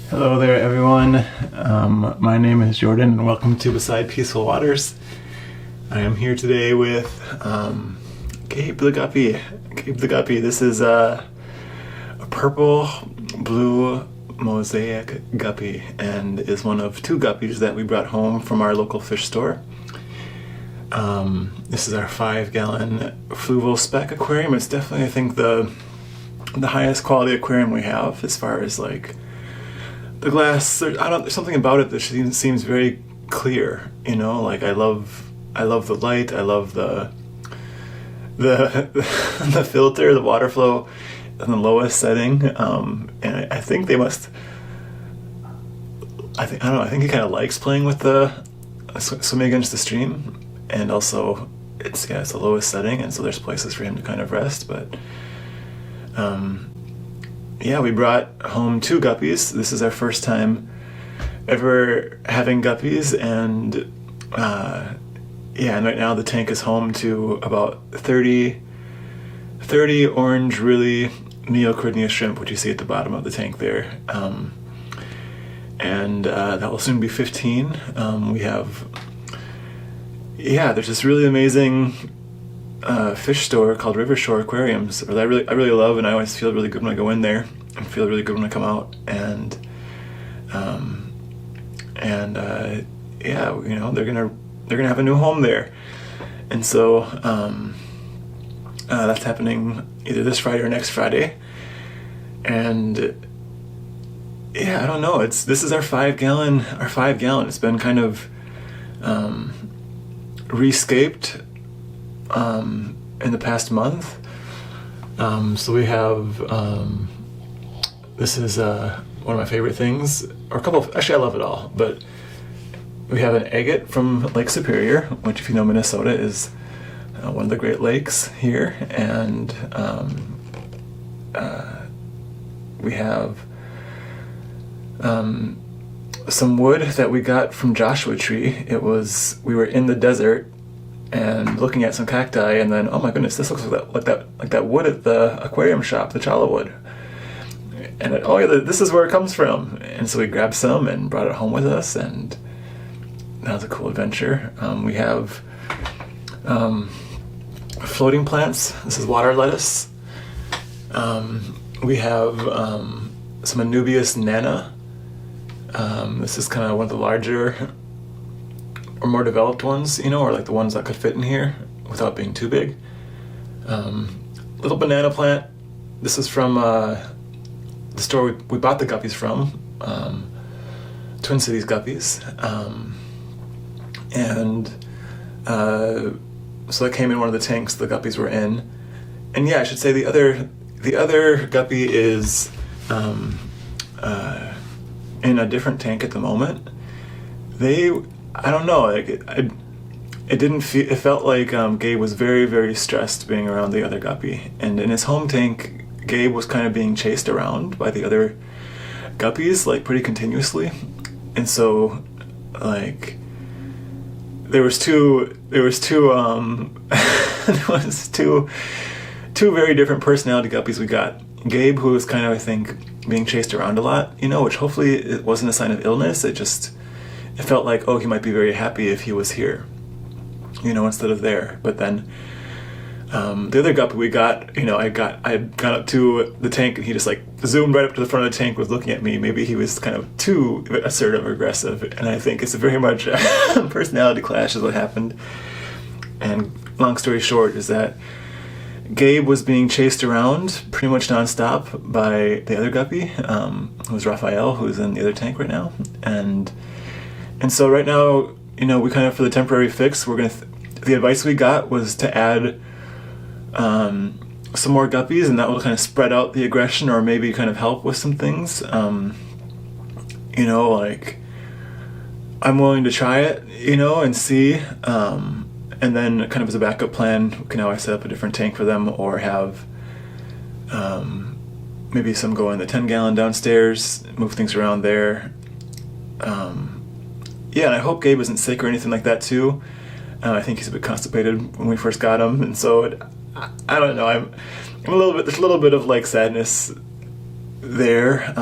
Hello there, everyone. My name is Jordan, and welcome to Beside Peaceful Waters. I am here today with Gabe the Guppy. Gabe the Guppy. This is a purple blue mosaic guppy, and is one of two guppies that we brought home from our local fish store. This is our 5-gallon fluval speck aquarium. It's definitely, I think, the highest quality aquarium we have as far as like the glass. There's something about it that seems very clear. You know, like I love the light. I love the the filter, the water flow, in the lowest setting. And I think they must. I don't know. I think he kind of likes playing with the swimming against the stream, and also it's the lowest setting, and so there's places for him to kind of rest. But we brought home two guppies. This is our first time ever having guppies, and and right now the tank is home to about 30 Orange Rili Shrimp, which you see at the bottom of the tank there. And that will soon be 15. We have, there's this really amazing fish store called River Shore Aquariums that I really love, and I always feel really good when I go in there, and feel really good when I come out. And they're gonna have a new home there, and so that's happening either this Friday or next Friday. And I don't know. This is our 5-gallon. It's been kind of rescaped in the past month. So we have this is one of my favorite things, or a couple of, actually I love it all, but we have an agate from Lake Superior, which, if you know, Minnesota is one of the Great Lakes here, and we have some wood that we got from Joshua Tree. We were in the desert and looking at some cacti, and then, oh my goodness, this looks like that wood at the aquarium shop, the chala wood. And this is where it comes from. And so we grabbed some and brought it home with us, and that was a cool adventure. We have floating plants. This is water lettuce. We have some Anubias nana. This is kind of one of the larger or more developed ones, or like the ones that could fit in here without being too big. Little banana plant. This is from the store we bought the guppies from, Twin Cities Guppies. So that came in one of the tanks the guppies were in. And I should say the other guppy is in a different tank at the moment. I don't know, it felt like Gabe was very, very stressed being around the other guppy. And in his home tank, Gabe was kind of being chased around by the other guppies, like, pretty continuously. And so, like, there was two very different personality guppies we got. Gabe, who was kind of, I think, being chased around a lot, which hopefully it wasn't a sign of illness. It felt like, oh, he might be very happy if he was here, instead of there. But then the other guppy we got, I had gone up to the tank, and he just like zoomed right up to the front of the tank, was looking at me. Maybe he was kind of too assertive or aggressive, and I think it's a very much personality clash is what happened. And long story short is that Gabe was being chased around pretty much nonstop by the other guppy, who's Raphael, who's in the other tank right now. And so right now, we kind of, for the temporary fix, the advice we got was to add some more guppies, and that will kind of spread out the aggression, or maybe kind of help with some things. Like, I'm willing to try it, and see. And then, kind of as a backup plan, we can always set up a different tank for them, or have maybe some go in the 10-gallon downstairs, move things around there. And I hope Gabe isn't sick or anything like that too. I think he's a bit constipated when we first got him, and so I don't know. I'm a little bit. There's a little bit of like sadness there,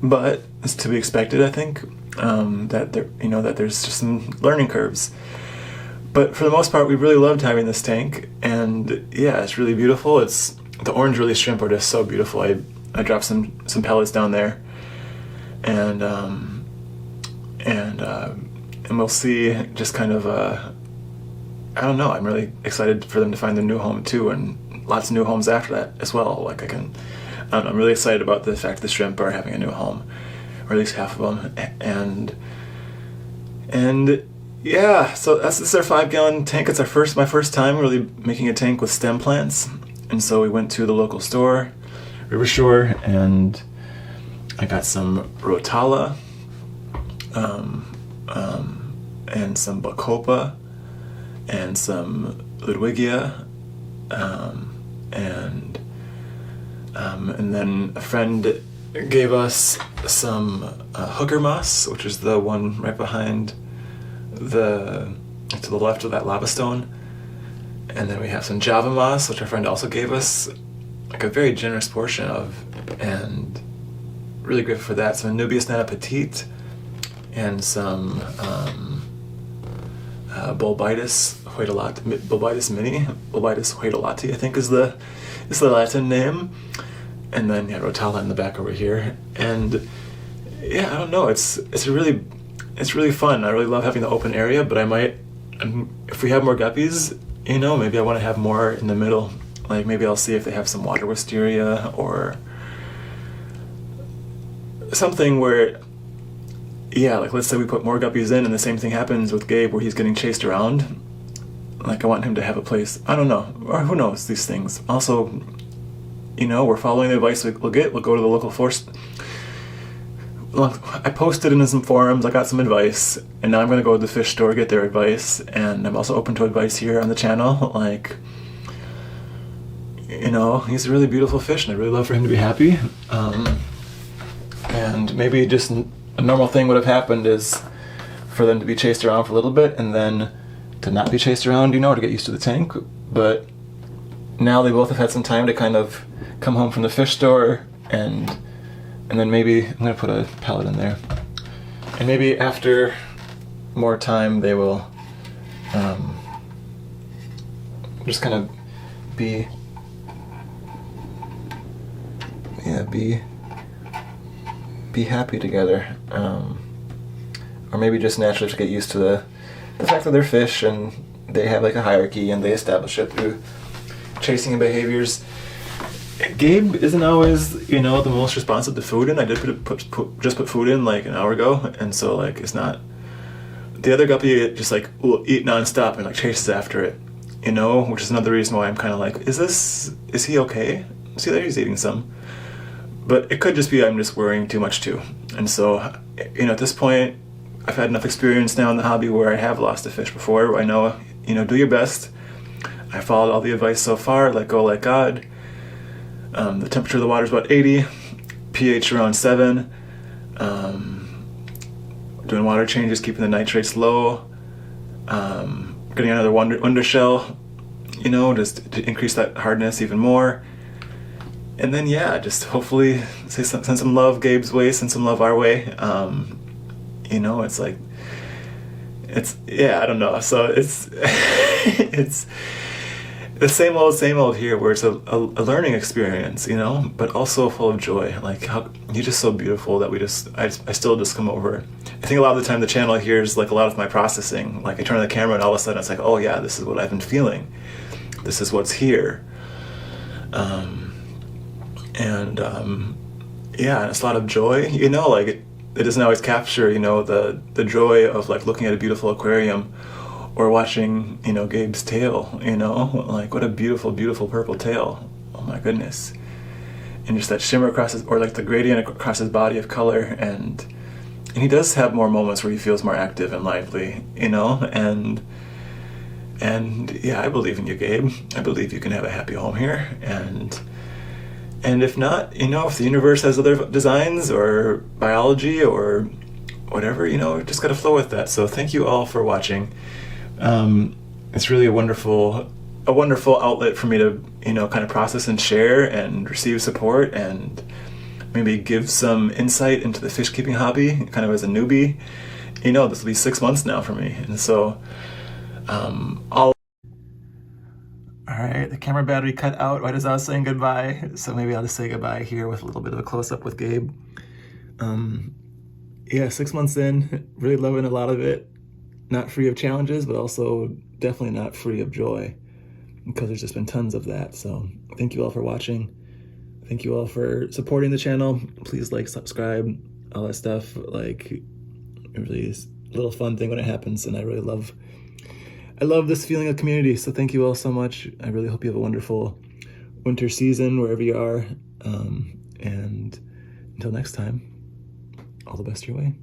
but it's to be expected, I think, that there, that there's just some learning curves. But for the most part, we really loved having this tank, and yeah, it's really beautiful. It's the Orange Rili Shrimp are just so beautiful. I dropped some pellets down there, and we'll see. Just kind of I don't know. I'm really excited for them to find their new home too, and lots of new homes after that as well. Like I'm really excited about the fact the shrimp are having a new home, or at least half of them, and yeah. So this is our 5-gallon tank. It's my first time really making a tank with stem plants, and so we went to the local store, River Shore, and I got some Rotala, and some Bacopa, and some Ludwigia, and then a friend gave us some hooker moss, which is the one right behind to the left of that lava stone. And then we have some Java moss, which our friend also gave us like a very generous portion of, and really grateful for that. Some Anubias Nana Petite, and some Bulbitis mini, Bulbitis hoidolati, I think is the Latin name. And then Rotala in the back over here. And yeah, I don't know, it's really fun. I really love having the open area, but if we have more guppies, maybe I want to have more in the middle. Like maybe I'll see if they have some water wisteria or something where, yeah, like let's say we put more guppies in and the same thing happens with Gabe where he's getting chased around. Like I want him to have a place, I don't know, or who knows these things. Also, we're following the advice we'll get. We'll go to the local forest. Look, I posted in some forums, I got some advice, and now I'm going to go to the fish store, get their advice, and I'm also open to advice here on the channel. Like, he's a really beautiful fish, and I really love for him to be happy. And maybe just a normal thing would have happened is for them to be chased around for a little bit, and then to not be chased around, to get used to the tank. But now they both have had some time to kind of come home from the fish store, and then maybe I'm going to put a pellet in there. And maybe after more time they will just kind of be happy together. Or maybe just naturally to get used to the fact that they're fish and they have like a hierarchy and they establish it through chasing behaviors. Gabe isn't always, the most responsive to food, and I did just put food in like an hour ago, and so like it's not. The other guppy just like will eat nonstop and like chases after it, which is another reason why I'm kind of like, is he okay? See there, he's eating some, but it could just be I'm just worrying too much too, and so at this point I've had enough experience now in the hobby where I have lost a fish before. I know, do your best. I followed all the advice so far, let go, let God. The temperature of the water is about 80, pH around 7, doing water changes, keeping the nitrates low, getting another wonder shell, just to increase that hardness even more. And then, yeah, just hopefully send some love Gabe's way, send some love our way. It's like, I don't know. So it's, it's the same old here, where it's a learning experience, but also full of joy. Like, how you're just so beautiful that I still just come over. I think a lot of the time the channel hears like a lot of my processing. Like I turn on the camera and all of a sudden it's like, oh yeah, this is what I've been feeling. This is what's here. Yeah, it's a lot of joy, like it doesn't always capture, the joy of like looking at a beautiful aquarium or watching, Gabe's tail, like what a beautiful, beautiful purple tail. Oh my goodness. And just that shimmer across or like the gradient across his body of color, and he does have more moments where he feels more active and lively, and yeah, I believe in you, Gabe. I believe you can have a happy home here, and if not, if the universe has other designs or biology or whatever, just gotta flow with that. So thank you all for watching. It's really a wonderful outlet for me to, kind of process and share and receive support, and maybe give some insight into the fish keeping hobby, kind of as a newbie. You know, this will be 6 months now for me, and so all right, the camera battery cut out right as I was saying goodbye, so maybe I'll just say goodbye here with a little bit of a close-up with Gabe. Yeah, 6 months in, really loving a lot of it. Not free of challenges, but also definitely not free of joy, because there's just been tons of that. So thank you all for watching. Thank you all for supporting the channel. Please like, subscribe, all that stuff. Like, it really is a little fun thing when it happens, and I love this feeling of community. So thank you all so much. I really hope you have a wonderful winter season wherever you are. And until next time, all the best your way.